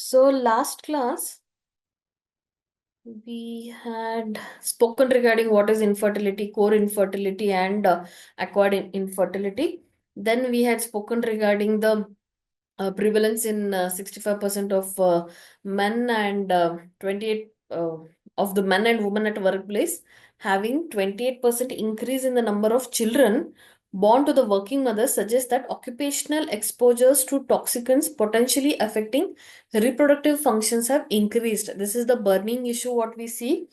So last class we had spoken regarding what is infertility, core infertility, and acquired infertility. Then we had spoken regarding the prevalence in 65% of men and 28 of the men and women at workplace, having 28% increase in the number of children born to the working mothers suggests that occupational exposures to toxicants potentially affecting reproductive functions have increased. This is the burning issue what we see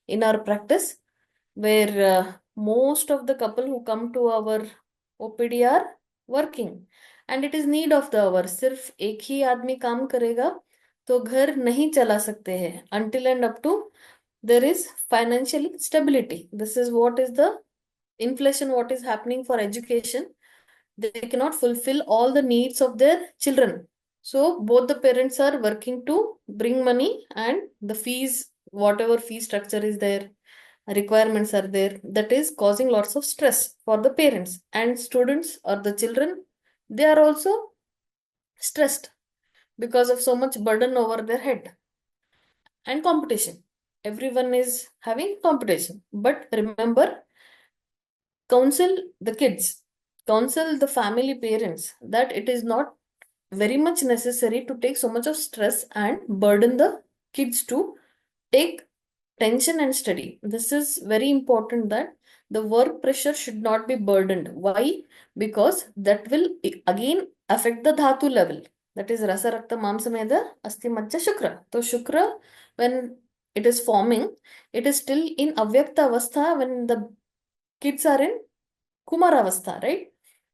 in our practice, where most of the couple who come to our OPD are working, and it is need of the hour. सिर्फ एक ही आदमी काम करेगा तो घर नहीं चला सकते हैं until and up to there is financial stability. This is what is the inflation, what is happening for education. They cannot fulfill all the needs of their children. So both the parents are working to bring money, and the fees, whatever fee structure is there, requirements are there, that is causing lots of stress for the parents and students or the children. They are also stressed because of so much burden over their head and competition. Everyone is having competition. But remember, counsel the kids, counsel the family parents that it is not very much necessary to take so much of stress and burden the kids to take tension and study. This is very important that the work pressure should not be burdened. Why? Because that will again affect the dhatu level. That is rasa rakta mamsa meda asti majja shukra. So shukra, when it is forming, it is still in avyakta avastha when the kids are in kumar avastha, right?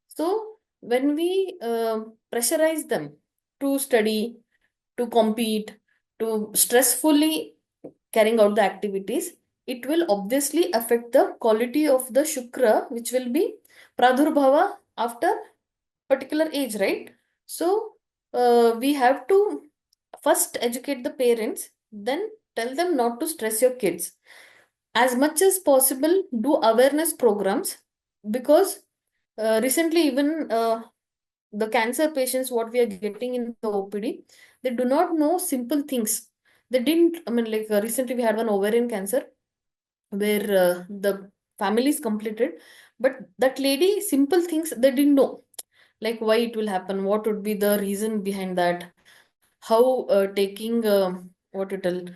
So when we pressurize them to study, to compete, to stressfully carrying out the activities, it will obviously affect the quality of the Shukra, which will be Pradurbhava after particular age, right? So we have to first educate the parents, then tell them not to stress your kids. As much as possible, do awareness programs, because recently even the cancer patients what we are getting in the OPD, they do not know simple things. They didn't, I mean, like recently we had one ovarian cancer where the family is completed, but that lady, simple things they didn't know, like why it will happen, what would be the reason behind that, how taking what it will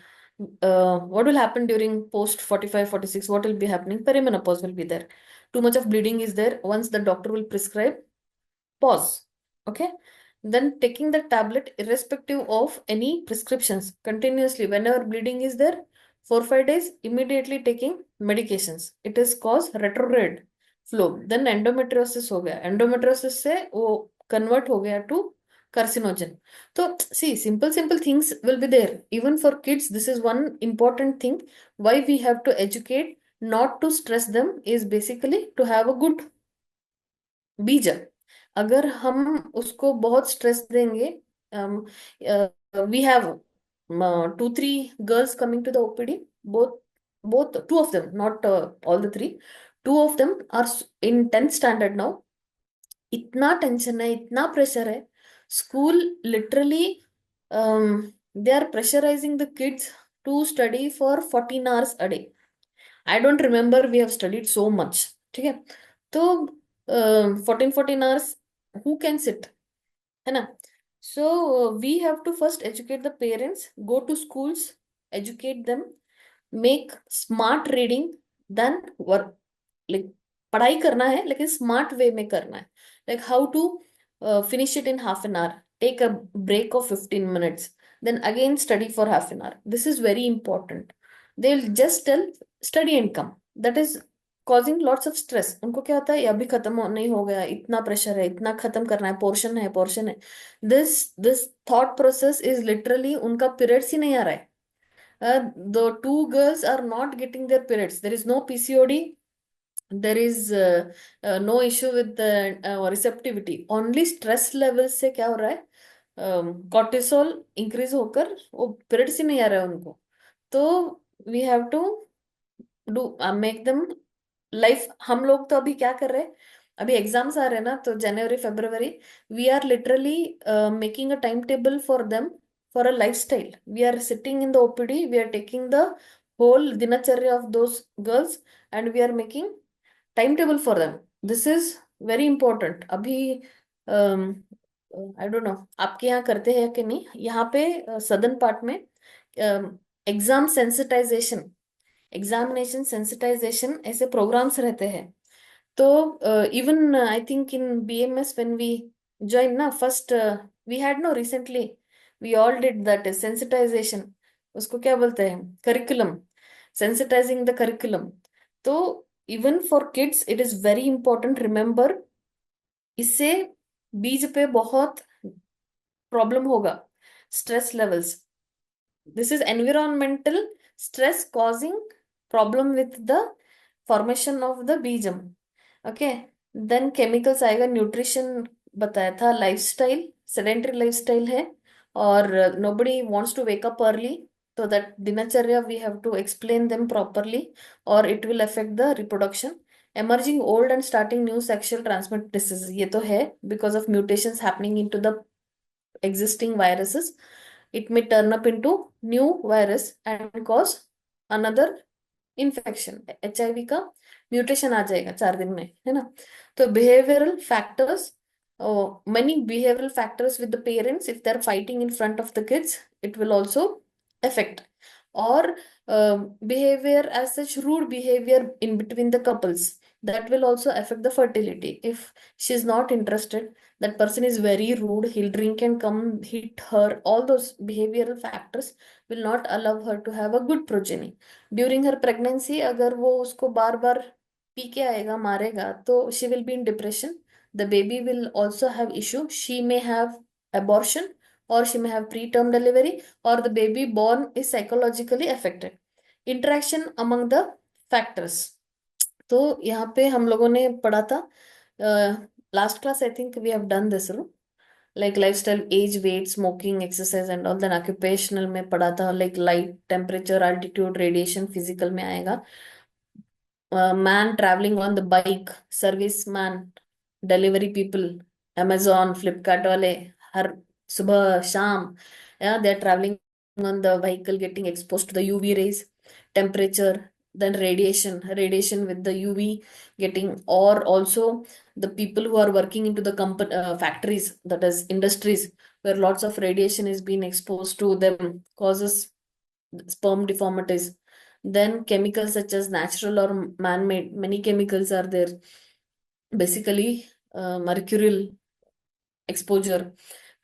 what will happen during post 45, 46, what will be happening, perimenopause will be there, too much of bleeding is there, once the doctor will prescribe, pause. Okay. Then taking the tablet irrespective of any prescriptions continuously whenever bleeding is there, 4 5 days immediately taking medications. It is cause retrograde flow. Then endometriosis हो गया, endometriosis से वो convert हो गया to carcinogen. So see, simple things will be there even for kids. This is one important thing why we have to educate not to stress them, is basically to have a good बीज। अगर हम उसको बहुत stress देंगे, we have 2 3 girls coming to the OPD, both two of them, not all the three, two of them are in 10th standard now. इतना tension है, इतना pressure है, school literally they are pressurising the kids to study for 14 hours a day. I don't remember we have studied so much, ठीक है? तो 14 14 hours who can sit, है ना? So we have to first educate the parents, go to schools, educate them, make smart reading, then work, like पढ़ाई करना है लेकिन smart way में करना है, like how to finish it in half an hour, take a break of 15 minutes, then again study for half an hour. This is very important. They'll just tell study and come. That is causing lots of stress. उनको क्या होता है, ये अभी खत्म नहीं हो गया, इतना प्रेशर है, इतना खत्म करना है, पोर्शन है, पोर्शन है. This thought process is literally, उनका पीरियड्स ही नहीं आ रहा है. The two girls are not getting their periods. There is no PCOD. There is no issue with the receptivity. Only stress levels से क्या हो रहा है, कॉर्टिसोल इंक्रीज होकर वो पीरियड्स ही नहीं आ रहा है उनको. तो we have to do make them life. हम लोग तो अभी क्या कर रहे हैं, अभी एग्जाम्स आ रहे हैं ना, तो जनवरी फरवरी we are literally making a time table for them for a lifestyle. We are sitting in the OPD, we are taking the whole dinacharya of those girls and we are making timetable for them. This is very important. अभी आई don't no आपके यहाँ करते हैं कि नहीं, यहाँ पे southern part में एग्जाम सेंसिटाइजेशन, एग्जामिनेशन सेंसिटाइजेशन ऐसे प्रोग्राम्स रहते हैं. तो even I think in BMS when we joined ना first, we had no recently, we all did that sensitisation, उसको क्या बोलते हैं, करिकुलम, सेंसिटाइजिंग द करिकुलम. तो even for kids it is very important, remember इससे बीज पे बहुत प्रॉब्लम होगा. Stress levels, this is environmental stress causing problem with the formation of the बीजम. ओके, देन केमिकल्स आएगा, न्यूट्रिशन बताया था, लाइफस्टाइल, सेडेंटरी लाइफस्टाइल है और nobody wants to wake up early, so that दिनचर्या we have to explain them properly or it will affect the reproduction. Emerging old and starting new sexual transmitted diseases, ये तो है because of mutations happening into the existing viruses. It may turn up into new virus and cause another infection. HIV का mutation आ जाएगा 4 दिन में, है ना. तो behavioural factors, many behavioral factors with the parents, if they're fighting in front of the kids, it will also affect. Or behavior as such, rude behavior in between the couples, that will also affect the fertility. If she's not interested, that person is very rude, he'll drink and come hit her, all those behavioral factors will not allow her to have a good progeny. During her pregnancy अगर वो उसको बार बार P के आएगा, मारेगा, तो she will be in depression. The baby will also have issue, she may have abortion or she may have preterm delivery or the baby born is psychologically affected. Interaction among the factors. तो यहाँ पे हम लोगों ने पढ़ा था last class, I think we have done this, like lifestyle, age, weight, smoking, exercise and all. Then occupational में पढ़ा था like light, temperature, altitude, radiation. Physical में आएगा man travelling on the bike, service man, delivery people, Amazon, Flipkart वाले, हर सुबह शाम they are travelling on the vehicle, getting exposed to the UV rays, temperature, then radiation with the UV getting, or also the people who are working into the company factories, that is industries, where lots of radiation is being exposed to them, causes sperm deformities. Then chemicals such as natural or man-made, many chemicals are there, basically mercurial exposure.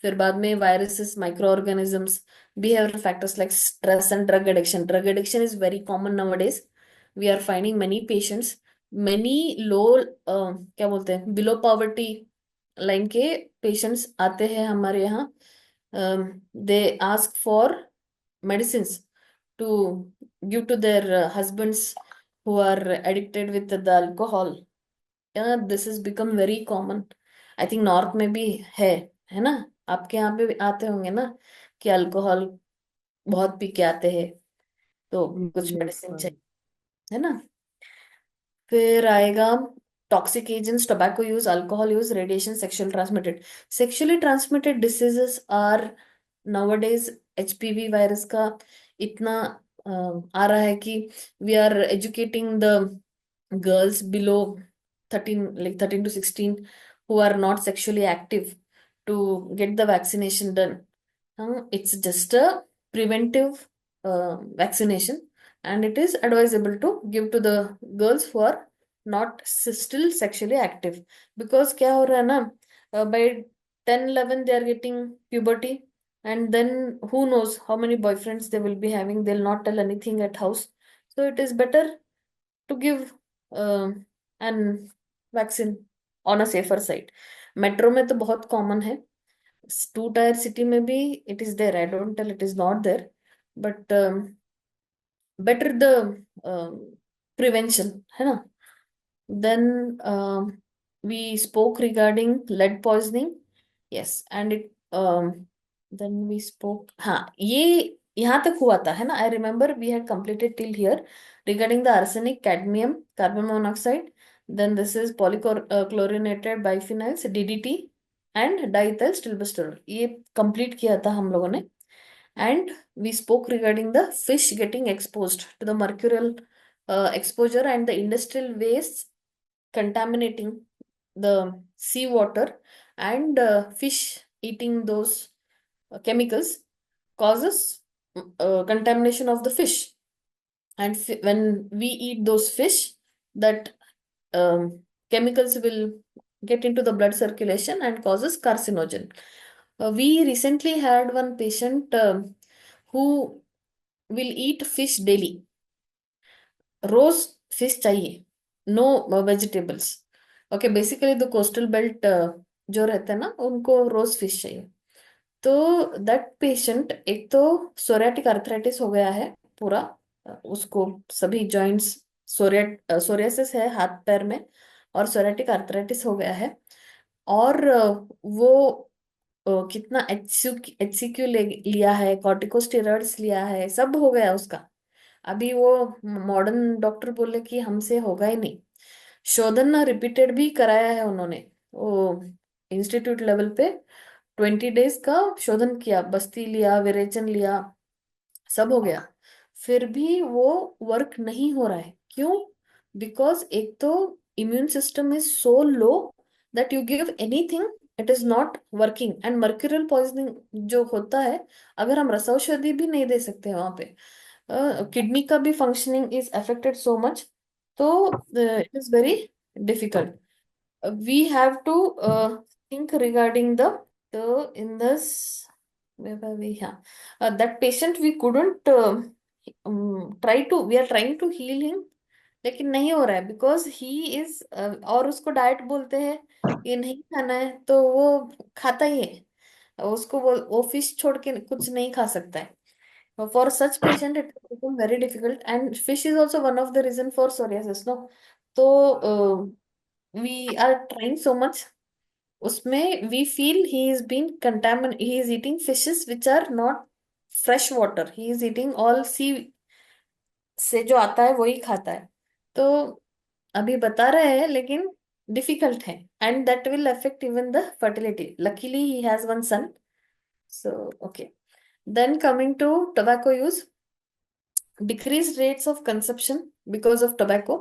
फिर बाद में viruses, microorganisms, behavioral factors like stress and drug addiction. Drug addiction is very common nowadays. We are finding many patients, many low क्या बोलते हैं, below poverty line के patients आते हैं हमारे यहाँ. They ask for medicines to give to their husbands who are addicted with the alcohol. This has become very common. I think north में भी है ना, आपके यहाँ पे भी आते होंगे ना कि अल्कोहल बहुत पी के आते हैं, तो कुछ मेडिसिन चाहिए, है ना. फिर आएगा toxic agents, tobacco use, alcohol use, radiation, sexually transmitted diseases are nowadays. HPV virus का इतना आ रहा है कि we are educating the girls below 13, like 13 to 16, who are not sexually active, to get the vaccination done. It's just a preventive vaccination and it is advisable to give to the girls who are not still sexually active. Because क्या हो रहा है ना, by 10-11 they are getting puberty and then who knows how many boyfriends they will be having, they'll not tell anything at house. So it is better to give an vaccine on a safer side. Metro में तो बहुत common है, 2 tyre city में भी it is there, I don't tell it is not there, but better the prevention, है ना. Then we spoke regarding lead poisoning, yes, and it then we spoke, हाँ ये यहाँ तक हुआ था, है ना. I remember we had completed till here regarding the arsenic, cadmium, carbon monoxide, then this is polychlorinated biphenyls, DDT and diethyl stilbestrol. ये complete किया था हम लोगों ने. And we spoke regarding the fish getting exposed to the mercurial exposure and the industrial waste contaminating the seawater, and fish eating those chemicals causes contamination of the fish. And when we eat those fish, that chemicals will get into the blood circulation and causes carcinogen. We recently had one patient who will eat fish daily. रोज fish चाहिए, no vegetables. Okay, basically the coastal belt जो रहते हैं ना, उनको रोज fish चाहिए. तो that patient, एक तो सोरियाटिक अर्थराइटिस हो गया है पूरा, उसको सभी जॉइंट्स, सोरियासिस है हाथ पैर में, और सोरियाटिक अर्थराइटिस हो गया है. और वो कितना HCQ लिया है, कॉर्टिकोस्टेरॉइड्स लिया है, सब हो गया उसका. अभी वो मॉडर्न डॉक्टर बोले कि हमसे होगा ही नहीं. शोधन रिपीटेड भी कराया है उन्होंने, वो इंस्टीट्यूट लेवल पे 20 डेज का शोधन किया, बस्ती लिया, विरेचन लिया, सब हो गया. फिर भी वो वर्क नहीं हो रहा है. क्यों? बिकॉज एक तो immune system is so low that you give anything, it is not working. And mercurial poisoning जो होता है, अगर हम रसौषधि भी नहीं दे सकते वहां पे, किडनी का भी functioning is affected so much. तो it is very difficult. We have to think regarding the in this, where were we? Yeah. That patient we couldn't try to, we are trying to heal him, लेकिन नहीं हो रहा है because he is, और उसको diet बोलते हैं ये नहीं खाना है तो वो खाता ही है. उसको वो फिश छोड़ के कुछ नहीं खा सकता है. For such patient it will become very difficult, and fish is also one of the reason for psoriasis, no? तो we are trying so much. उसमें we feel he is being contaminated, he is eating fishes which are not fresh water, he is eating all sea से जो आता है वही खाता है. तो अभी बता रहे हैं लेकिन डिफिकल्ट है, and that will affect even the fertility. Luckily he has one son. So okay, then coming to tobacco use. Decreased rates of consumption because of tobacco,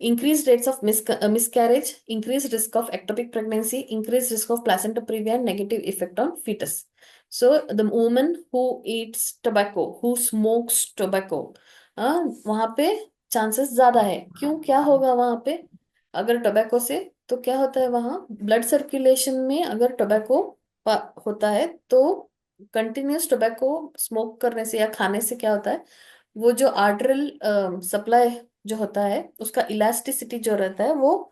increased rates of miscarriage, increased risk of ectopic pregnancy, increased risk of placenta previa, and negative effect on fetus. So the woman who eats tobacco, who smokes tobacco, वहां पे chances ज्यादा है. क्यों? क्या होगा वहां पे अगर टोबैको से? तो क्या होता है वहां ब्लड सर्कुलेशन में, अगर टोबैको होता है तो कंटिन्यूस टोबैको स्मोक करने से या खाने से क्या होता है, वो जो आर्टरल सप्लाई जो होता है उसका इलास्टिसिटी जो रहता है वो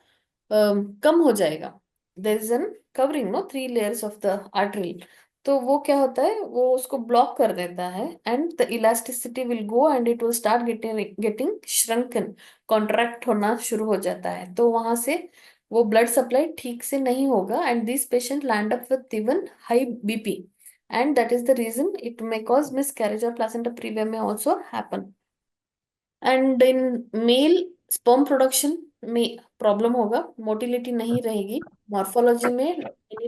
कम हो जाएगा. There is an covering, no, 3 layers of the artery. तो वो क्या होता है, वो उसको ब्लॉक कर देता है, and the elasticity will go and it will start getting shrunken, contract होना शुरू हो जाता है. तो वहां से वो ब्लड सप्लाई ठीक से नहीं होगा, and this patient land up with even high BP, and that is the reason it may cause miscarriage or placenta previa may also happen. And in male, sperm production में problem होगा, motility नहीं रहेगी, morphology में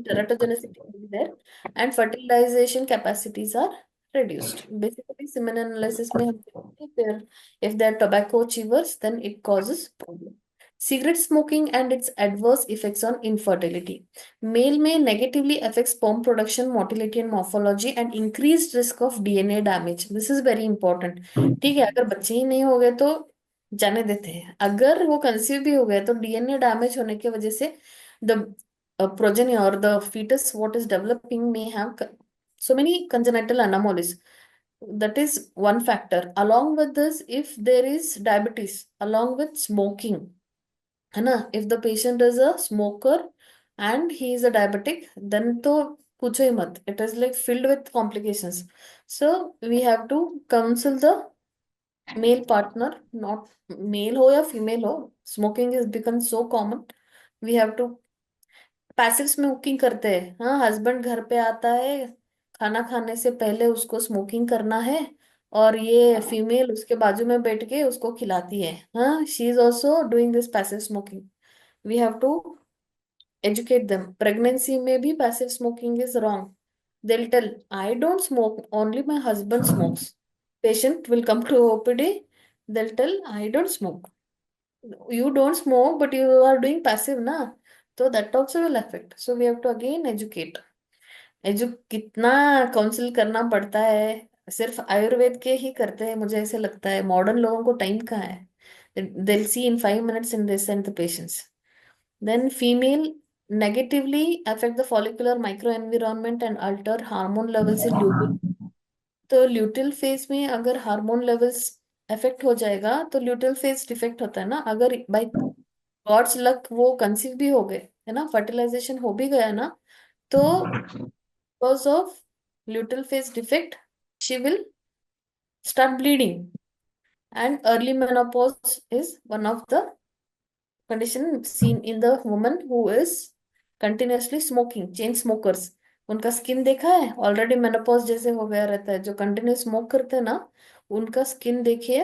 teratogenicity will be there, and fertilization capacities are reduced. Basically semen analysis में हम देखते हैं, फिर if they are tobacco chewers then it causes problem. Cigarette smoking and its adverse effects on infertility. Male may negatively affect sperm production, motility and morphology, and increased risk of DNA damage. This is very important. ठीक है, अगर बच्चे ही नहीं हो गए तो जाने देते हैं. अगर वो कंसीव भी हो गए तो DNA डैमेज होने की वजह से the progeny or the fetus what is developing may have so many congenital anomalies. That is one factor. Along with this, if there is diabetes along with smoking, है ना, if the patient is a smoker and he is a diabetic, then तो पूछो ही मत, it is like filled with complications. So we have to counsel the male partner, not male हो या female हो, smoking has become so common. We have to, passive smoking करते हैं, हाँ, husband घर पे आता है, खाना खाने से पहले उसको स्मोकिंग करना है, और ये फीमेल उसके बाजू में बैठ के उसको खिलाती है, हाँ, she is also doing this passive smoking. We have to educate them. Pregnancy में भी passive smoking is wrong. They'll tell, I don't smoke, only my husband smokes. Patient will come to OPD, they'll tell, I don't smoke. You don't smoke, but you are doing passive, na? So that also will affect. So we have to again educate. कितना council करना पड़ता है, सिर्फ आयुर्वेद के ही करते हैं मुझे ऐसे लगता है, मॉडर्न लोगों को टाइम कहाँ है? They'll see in 5 minutes and they send the patients. Then female negatively affect the follicular microenvironment and alter hormone levels in luteal. तो ल्यूटिल फेज में अगर हार्मोन लेवल्स अफेक्ट हो जाएगा तो ल्यूटिल फेज डिफेक्ट होता है ना, अगर बाय गॉड्स लक वो कंसीव भी हो गए है ना, फर्टिलाइजेशन हो भी गया ना, तो because of luteal phase defect she will start bleeding, and early menopause is one of the condition seen in the woman who is continuously smoking, chain smokers. उनका स्किन देखा है, ऑलरेडी मेनोपॉज जैसे हो गया रहता है, जो कंटिन्यूस स्मोक करते हैं ना, उनका स्किन देखिए,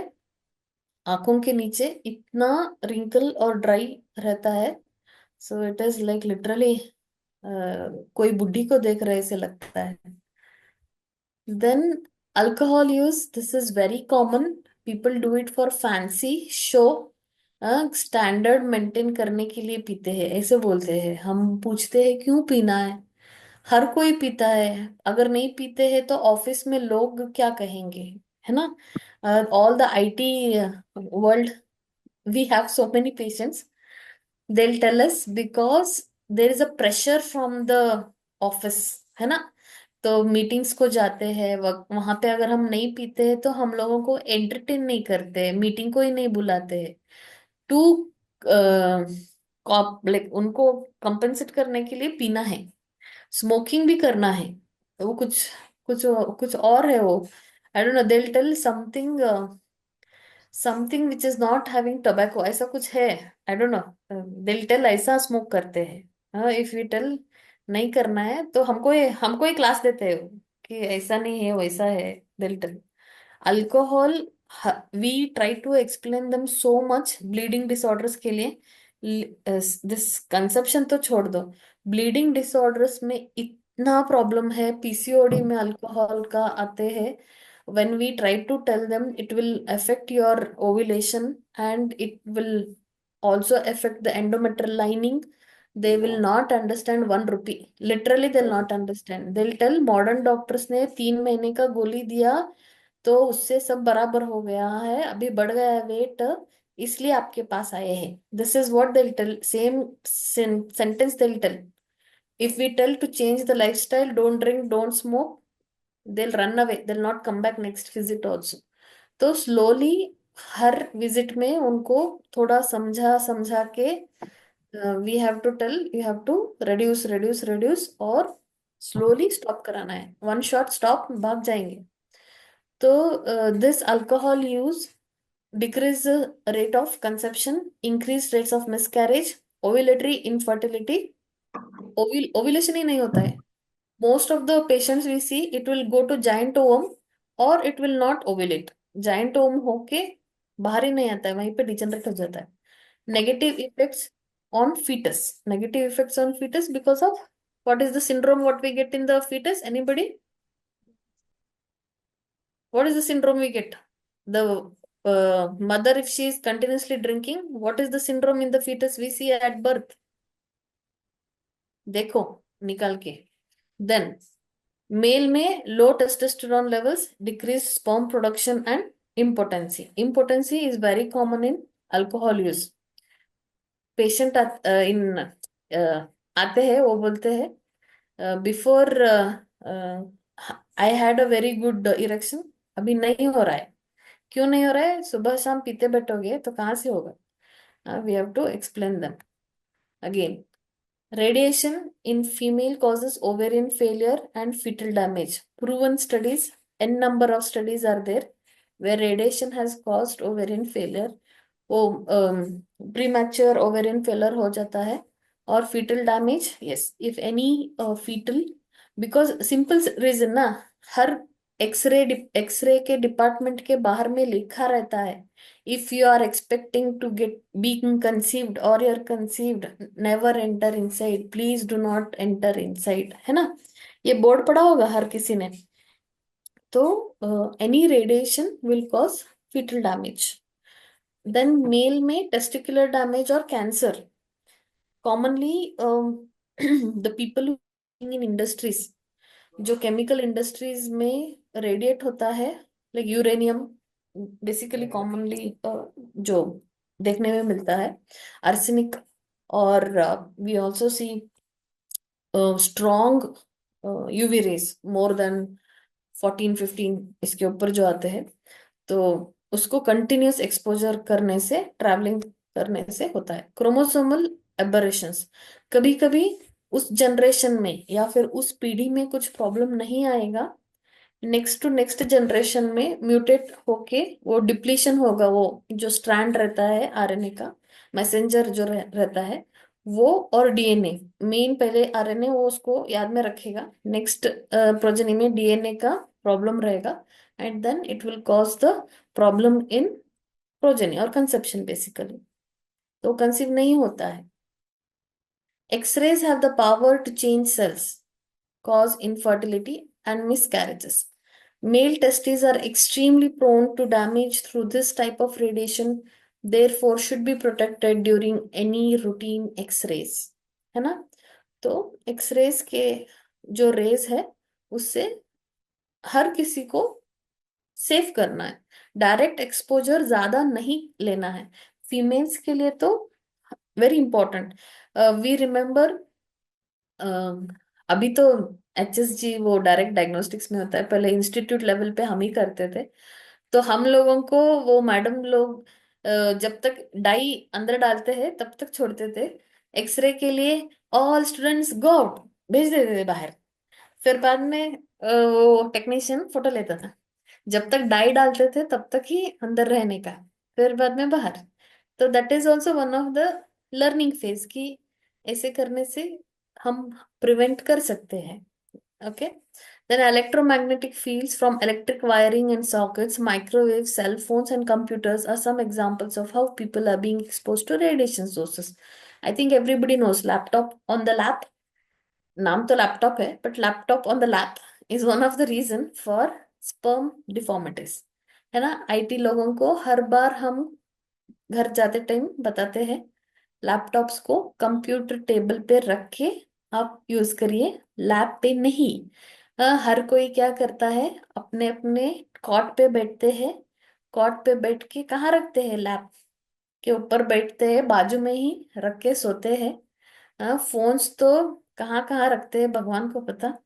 आंखों के नीचे इतना रिंकल और ड्राई रहता है. So it is like literally कोई बुढ़ी को देख रहे ऐसे लगता है. Then alcohol use, this is very common. People do it for fancy show. Standard maintain करने के लिए पीते हैं ऐसे बोलते हैं. हम पूछते हैं क्यों पीना है? हर कोई पीता है. अगर नहीं पीते हैं तो ऑफिस में लोग क्या कहेंगे, है ना? All the IT world, we have so many patients. they'll tell us because there is a pressure from the office, है ना? तो मीटिंग्स को जाते हैं वक्त, वहां पे अगर हम नहीं पीते हैं तो हम लोगों को एंटरटेन नहीं करते, मीटिंग को ही नहीं बुलाते हैं. टू लाइक उनको कंपेंसेट करने के लिए पीना है, स्मोकिंग भी करना है. तो वो कुछ कुछ कुछ और है वो. I don't know, they will tell something, something which is not having tobacco, ऐसा कुछ है. I don't know, they will tell ऐसा स्मोक करते हैं. इफ यू टेल नहीं करना है तो हमको ही क्लास देते हैं कि ऐसा नहीं है वैसा है. They will tell alcohol, we try to explain them so much. Bleeding disorders के लिए दिस कंसेप्शन तो छोड़ दो, ब्लीडिंग डिसऑर्डर्स में इतना प्रॉब्लम है, पीसीओडी में अल्कोहल का आते हैं. when we try to tell them it will affect your ovulation and it will also affect the endometrial lining, they will not understand 1 rupee. Literally they'll not understand. They'll tell modern doctors ने 3 महीने का गोली दिया तो उससे सब बराबर हो गया है, अभी बढ़ गया है वेट, इसलिए आपके पास आए हैं. This is what they'll tell, same sentence they'll tell. If we tell to change the lifestyle, don't drink, don't smoke, they'll run away, they'll not come back next visit also. तो slowly हर visit में उनको थोड़ा समझा समझा के we have to tell, you have to reduce reduce reduce, और slowly stop कराना है. वन शॉट स्टॉप भाग जाएंगे. तो this alcohol use decrease rate of conception, increase rates of miscarriage, ovulatory infertility. Ovulation ही नहीं होता है. Most of the patients we see, it will go to giant ovum or it will not ovulate. giant ovum होके बाहर ही नहीं आता है, वहीं पे डिजेनरेट हो जाता है. Negative effects on fetus, negative effects on fetus because of what is the syndrome what we get in the fetus? Anybody? What is the syndrome we get? The mother, if she is continuously drinking, what is the syndrome in the fetus we see at birth? देखो निकाल के. Then male में low testosterone levels, decrease sperm production and impotency. Impotency is very common in alcohol use. Patient इन आते हैं, वो बोलते हैं before I had a very good erection, अभी नहीं हो रहा है. क्यों नहीं हो रहा है? सुबह शाम पीते बैठोगे तो कहाँ से होगा? We have to explain them again. Radiation in female causes ovarian failure and fetal damage. Proven studies, n number of studies are there where radiation has caused ovarian failure. वो प्रीमैच्योर ओवेरियन फेलर हो जाता है. और foetal damage, yes, if any foetal, because simple reason ना, हर x ray के department के बाहर में लिखा रहता है, if you are expecting to get being conceived or you're conceived, never enter inside, please do not enter inside, है ना? ये बोर्ड पढ़ा होगा हर किसी ने। तो any radiation will cause fetal damage. Then male में टेस्टिकुलर डैमेज और cancer. Commonly the people in industries, जो केमिकल इंडस्ट्रीज में रेडिएट होता है, लाइक यूरेनियम, बेसिकली कॉमनली जो देखने में मिलता है, आर्सेनिक, और we also see strong UV rays more than 14-15, इसके ऊपर जो आते हैं। तो उसको कंटिन्यूस एक्सपोजर करने से, ट्रैवलिंग करने से होता है। क्रोमोसोमल एबरेशंस, कभी कभी उस जनरेशन में या फिर उस पीढ़ी में कुछ प्रॉब्लम नहीं आएगा, नेक्स्ट टू नेक्स्ट जनरेशन में म्यूटेट होके वो डिप्लीशन होगा, वो जो स्ट्रैंड रहता है आरएनए का, मैसेंजर जो रहता है वो, और डीएनए, मेन पहले आरएनए वो उसको याद में रखेगा, नेक्स्ट प्रोजेनी में डीएनए का प्रॉब्लम रहेगा, and then it will cause the problem in progeny और कंसेप्शन बेसिकली। तो कंसीव नहीं होता है। X-rays have the power to change cells, cause infertility and miscarriages. Male testes are extremely prone to damage through this type of radiation, therefore should be protected during any routine X-rays, है ना। तो X-rays के जो raise है उससे हर किसी को save करना है, डायरेक्ट एक्सपोजर ज्यादा नहीं लेना है। फीमेल्स के लिए तो वेरी इंपॉर्टेंट। वी रिमेम्बर, अभी तो HSG वो डायरेक्ट डायग्नोस्टिक्स में होता है, पहले इंस्टीट्यूट लेवल पे हम ही करते थे। तो हम लोगों को वो मैडम लोग जब तक डाई अंदर डालते हैं तब तक छोड़ते थे। एक्सरे के लिए ऑल स्टूडेंट्स गो आउट, भेज देते थे बाहर। फिर बाद में वो टेक्नीशियन फोटो लेता था, जब तक डाई डालते थे तब तक ही अंदर रहने का, फिर बाद में बाहर। तो that is also one of the learning phase की, ऐसे करने से हम प्रिवेंट कर सकते हैं। Okay. Then electromagnetic fields from electric wiring and sockets, microwaves, cell phones, and computers are some examples of how people are being exposed to radiation sources. I think everybody knows laptop on the lap. नाम तो laptop है, but laptop on the lap is one of the reason for sperm deformities, है ना। IT लोगों को हर बार हम घर जाते टाइम बताते हैं, लैपटॉप्स को कंप्यूटर टेबल पे रख के आप यूज करिए, लैप पे नहीं। हर कोई क्या करता है, अपने अपने कॉट पे बैठते हैं, कॉट पे बैठ के कहाँ रखते हैं, लैप के ऊपर बैठते हैं, बाजू में ही रख के सोते हैं। फोन्स तो कहाँ कहाँ रखते हैं भगवान को पता।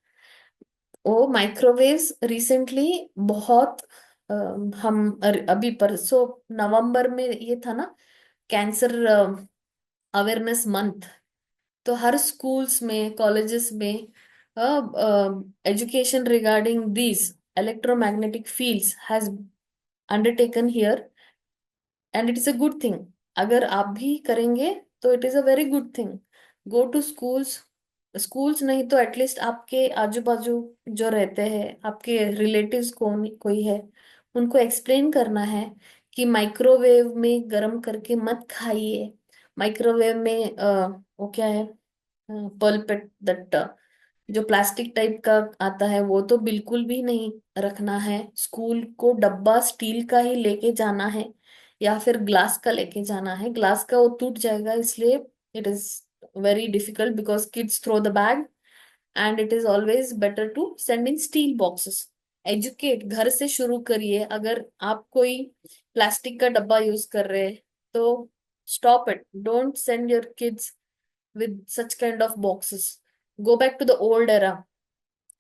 वो माइक्रोवेव्स रिसेंटली बहुत अभी परसों नवंबर में ये था ना, कैंसर अवेयरनेस मंथ। तो हर स्कूल्स में, कॉलेजेस में education regarding these electromagnetic fields has undertaken here, and it is a good thing. अगर आप भी करेंगे तो it is a very good thing. Go to schools, schools नहीं तो एटलीस्ट आपके आजू बाजू जो रहते हैं, आपके रिलेटिव्स कोई है, उनको एक्सप्लेन करना है कि माइक्रोवेव में गर्म करके मत खाइए। माइक्रोवेव में वो क्या है, पल्पेट दट, जो प्लास्टिक टाइप का आता है वो तो बिल्कुल भी नहीं रखना है। स्कूल को डब्बा स्टील का ही लेके जाना है, या फिर ग्लास का लेके जाना है। ग्लास का वो टूट जाएगा, इसलिए it is very difficult because kids throw the bag, and it is always better to send in steel boxes. Educate घर से शुरू करिए। अगर आप कोई प्लास्टिक का डब्बा यूज कर रहे हैं तो stop it, don't send your kids with such kind of boxes. Go back to the old era.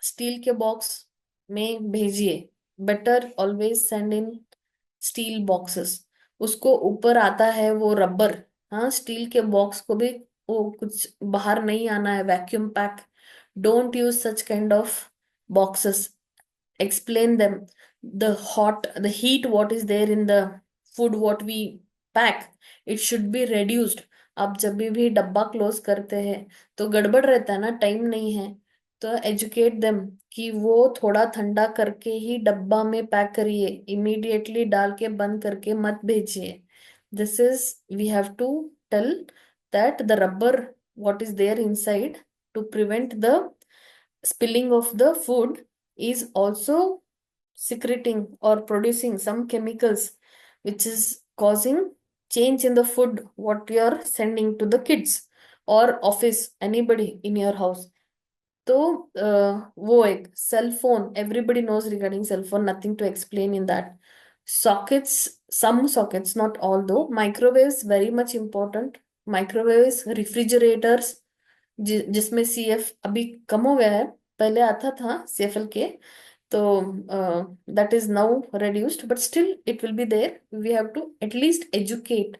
Steel के बॉक्स में भेजिए, better always send in steel boxes. उसको ऊपर आता है वो रबर, हाँ, स्टील के बॉक्स को भी वो कुछ बाहर नहीं आना है, vacuum pack. Don't use such kind of boxes. explain them the heat what is there in the food what we pack, it should be reduced। आप जब भी डब्बा क्लोज करते हैं तो गड़बड़ रहता है ना, टाइम नहीं है, तो एजुकेट देम कि वो थोड़ा ठंडा करके ही डब्बा में पैक करिए, इमीडिएटली डाल के बंद करके मत भेजिए। This is, we have to tell that the rubber what is there inside to prevent the spilling of the food is also secreting or producing some chemicals which is causing change in the food what you are sending to the kids or office anybody in your house. तो वो एक cell phone everybody knows regarding cell phone, nothing to explain in that. Sockets, some sockets, not all though. Microwaves very much important. Microwaves, refrigerators जिसमें CF अभी कम हो गया है, पहले आता था सीएफएल के, तो that is now reduced, but still it will be there. We have to at least educate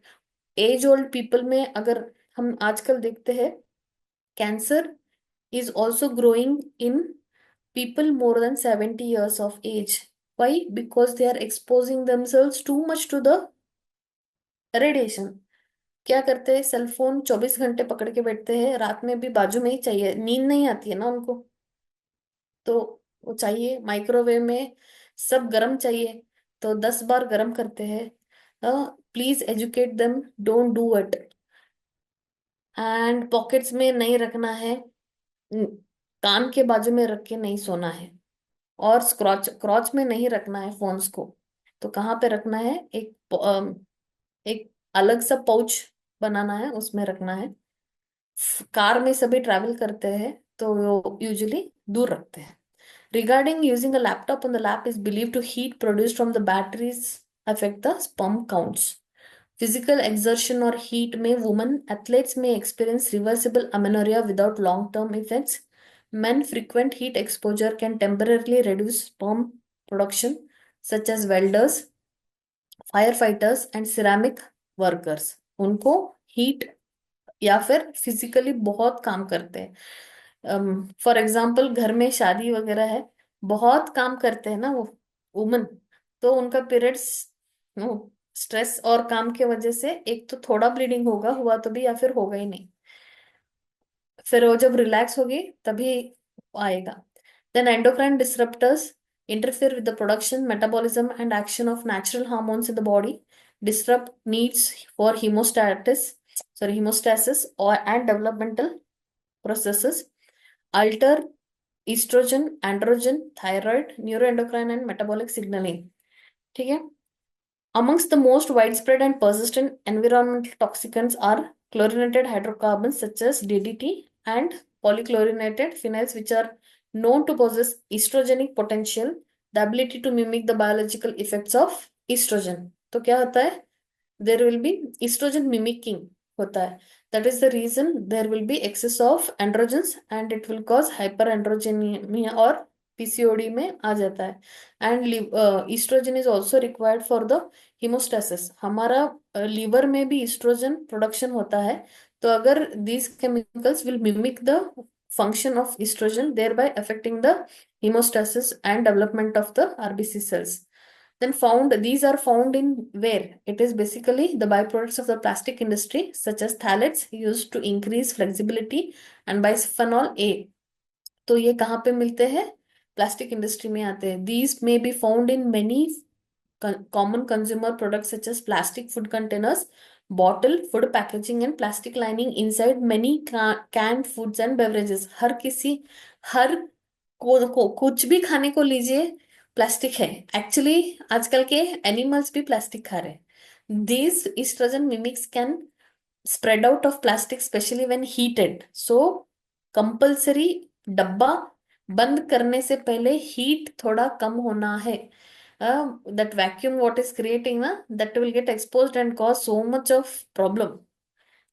age old people में. अगर हम आजकल देखते हैं cancer is also growing in people more than 70 years of age. Why? Because they are exposing themselves too much to the radiation. क्या करते हैं, cell phone 24 घंटे पकड़ के बैठते हैं, रात में भी बाजू में ही चाहिए, नींद नहीं आती है ना उनको, तो वो चाहिए माइक्रोवेव में, सब गर्म चाहिए, तो 10 बार गर्म करते हैं. Please educate them, don't do it. And pockets में नहीं रखना है, न- कान के बाजू में रख के नहीं सोना है, और स्क्रॉच क्रॉच में नहीं रखना है फोन्स को. तो कहाँ पे रखना है, एक अलग सा पाउच बनाना है, उसमें रखना है. कार में सभी ट्रैवल करते हैं तो वो यूजुअली दूर रखते हैं. Regarding using a laptop on the lap is believed to heat produced from the batteries affect the sperm counts. Physical exertion or heat may women athletes may experience reversible amenorrhea without long-term effects. Men frequent heat exposure can temporarily reduce sperm production, such as welders, firefighters, and ceramic workers. उनको heat या फिर physically बहुत काम करते हैं. For example घर में शादी वगैरह है, बहुत काम करते हैं ना वो वुमन, तो उनका पीरियड्स स्ट्रेस और काम के वजह से एक तो थोड़ा ब्लीडिंग होगा, हुआ तो भी, या फिर होगा ही नहीं, फिर वो जब रिलैक्स होगी तभी आएगा. Then endocrine disruptors interfere with the production, metabolism, and action of natural hormones in the body, disrupt needs for hemostasis or and developmental processes, alter estrogen, androgen, thyroid, neuroendocrine, and metabolic signaling. ठीक है. Amongst the most widespread and persistent environmental toxicants are chlorinated hydrocarbons such as DDT and polychlorinated phenyls, which are known to possess estrogenic potential, the ability to mimic the biological effects of estrogen. तो क्या होता है, there will be estrogen mimicking होता है. That is the reason there will be excess of androgens and it will cause hyperandrogenemia और PCOD में आ जाता है. And oestrogen is also required for the haemostasis. हमारा लीवर में भी ईस्ट्रोजन प्रोडक्शन होता है, तो अगर these chemicals will mimic the function of estrogen, thereby affecting the hemostasis and development of the RBC cells. Then these are found in where? It is basically the byproducts of the plastic industry, such as phthalates used to increase flexibility and bisphenol A. तो ये कहाँ पे मिलते हैं, plastic industry में आते हैं. These may be found in many common consumer products such as plastic food containers, bottle food packaging, and plastic lining inside many canned foods and beverages. हर कुछ भी खाने को लीजिए, प्लास्टिक है. एक्चुअली आजकल के एनिमल्स भी प्लास्टिक खा रहे हैं. This oestrogen mimics can spread out of plastic, especially when heated. So compulsory डब्बा बंद करने से पहले हीट थोड़ा कम होना है. That vacuum what is creating ना, that will get exposed and cause so much of problem.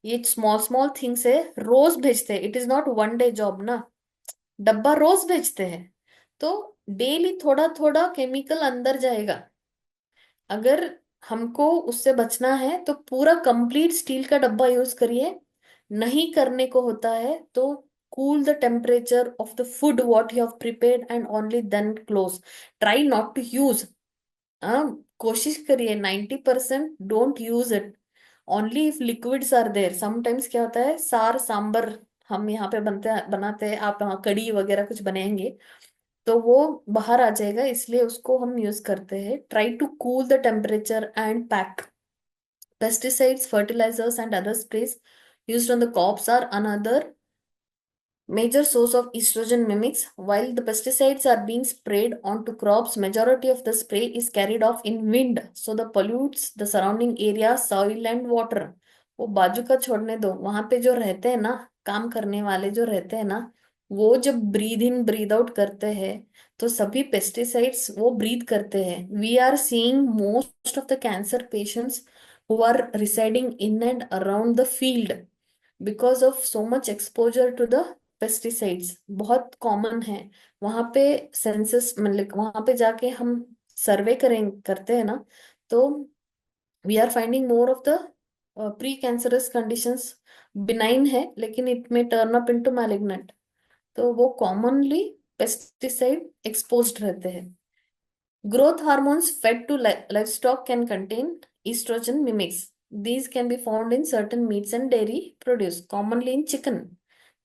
ये स्मॉल स्मॉल थिंग्स है, रोज भेजते हैं, it is not one day job ना, डब्बा रोज भेजते हैं, तो डेली थोड़ा थोड़ा केमिकल अंदर जाएगा. अगर हमको उससे बचना है तो पूरा कंप्लीट स्टील का डब्बा यूज करिए. नहीं करने को होता है तो cool the temperature of the food what you have prepared and only then close. Try not to use. कोशिश करिए 90% don't use it. Only if liquids are there. Sometimes क्या होता है, सार सांबर हम यहाँ पे बनाते हैं, आप यहाँ कड़ी वगैरह कुछ बनाएंगे तो वो बाहर आ जाएगा, इसलिए उसको हम यूज करते हैं. Try to cool the temperature and pack. Pesticides, fertilizers, and other sprays used on the crops are another Major source of estrogen mimics. While the pesticides are being sprayed onto crops, majority of the spray is carried off in wind, so the pollutes the surrounding area, soil and water. वो बाजू का छोड़ने दो, वहां पे जो रहते हैं ना, काम करने वाले जो रहते हैं ना, वो जब ब्रीद इन ब्रीद आउट करते हैं, तो सभी पेस्टिसाइड्स वो ब्रीद करते हैं. We are seeing most of the cancer patients who are residing in and around the field because of so much exposure to the pesticides. बहुत कॉमन है वहां पे. सेंसस मतलब वहां पे जाके हम सर्वे करते हैं ना, तो we are finding more of the precancerous conditions. Benign है लेकिन इट में टर्न अप इनटू मैलिग्नेंट. तो वो कॉमनली पेस्टिसाइड एक्सपोज्ड रहते हैं. Growth hormones fed to livestock can contain estrogen mimics. These can be found in certain meats and dairy produce, commonly in chicken.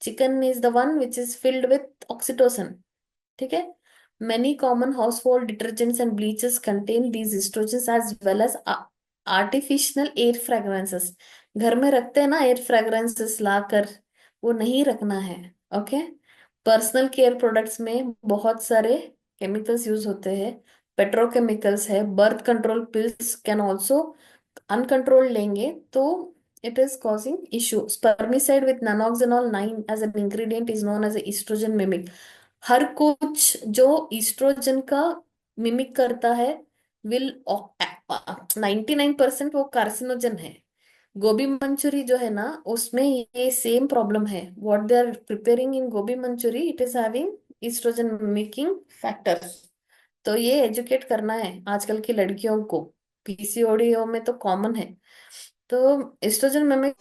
Chicken is the one which is filled with oxytocin. ठीक है. Many common household detergents and bleaches contain these estrogens as well as artificial air fragrances. घर में रखते हैं ना air fragrances लाकर, वो नहीं रखना है. ओके. पर्सनल केयर प्रोडक्ट्स में बहुत सारे केमिकल्स यूज होते हैं, पेट्रोकेमिकल्स है, birth control pills can also uncontrolled लेंगे तो it is causing issue. Spermicide with nanoxanol 9 as an ingredient is known as a estrogen mimic. हर कुछ जो ईस्ट्रोजन का मिमिक करता है विल 99% वो कार्सिनोजन है. गोभी मंचूरी जो है ना, उसमें ये सेम प्रॉब्लम है. What they are preparing in gobi Manchurian, it is having oestrogen making factors. तो ये एजुकेट करना है आजकल की लड़कियों को. पीसीओडी में तो कॉमन है. तो ईस्ट्रोजन में